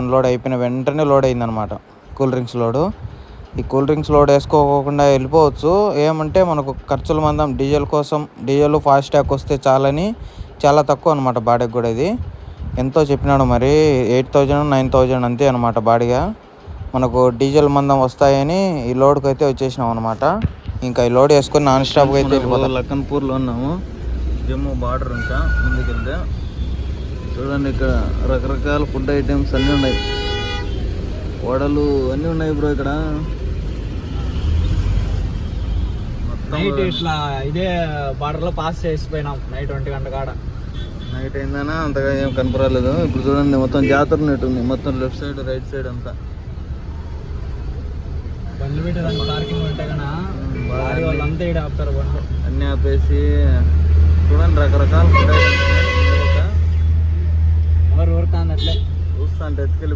Unload అయిపోయిన వెంటనే load అయిందనమాట కూల్ డ్రింక్స్ లోడు. ఈ కూల్ డ్రింక్స్ లోడ్ వేసుకోకుండా వెళ్ళిపోవచ్చు. ఏమంటే మనకు ఖర్చుల మందం డీజిల్ ఫాస్ట్ ట్యాగ్ వస్తే చాలని చాలా తక్కువ అనమాట బాడీకి కూడా. ఇది ఎంతో చెప్పినాడు మరి 8,000 9,000 అంతే అనమాట బాడీగా. మనకు డీజిల్ మందం వస్తాయని ఈ లోడ్కి అయితే వచ్చేసినాం అనమాట. ఇంకా ఈ లోడ్ వేసుకొని నాన్ స్టాప్గా అయితే వెళ్ళిపోతాం. లఖన్పూర్లో ఉన్నాము, జమ్మూ బార్డర్. ఇంకా ముందుకెళ్తే చూడండి ఇక్కడ రకరకాల ఫుడ్ ఐటమ్స్ అన్నీ ఉన్నాయి. వడలు అన్నీ ఉన్నాయి బ్రో ఇక్కడ. నైట్ ఇట్లా ఇదే బార్డర్ లో పాస్ చేసిపోయినాం నైట్ 1 గంట కాడ. నైట్ అయిందనా అంతగా ఏం కనపరాలేదు. ఇప్పుడు చూడండి మొత్తం జాతర ఉంది, మొత్తం లెఫ్ట్ సైడ్ రైట్ సైడ్ అంతా. బండ్లు పెట్టేదానికి పార్కింగ్ ఉంటే కన్నా వాళ్ళంతా ఇక్కడ ఆపుతారు బండ్లు అన్నీ ఆపేసి. చూడండి రకరకాల ఫుడ్ ఐటమ్స్. ఎవరు ఊరుతా అట్లే చూస్తా అంటే ఎత్తుకెళ్ళి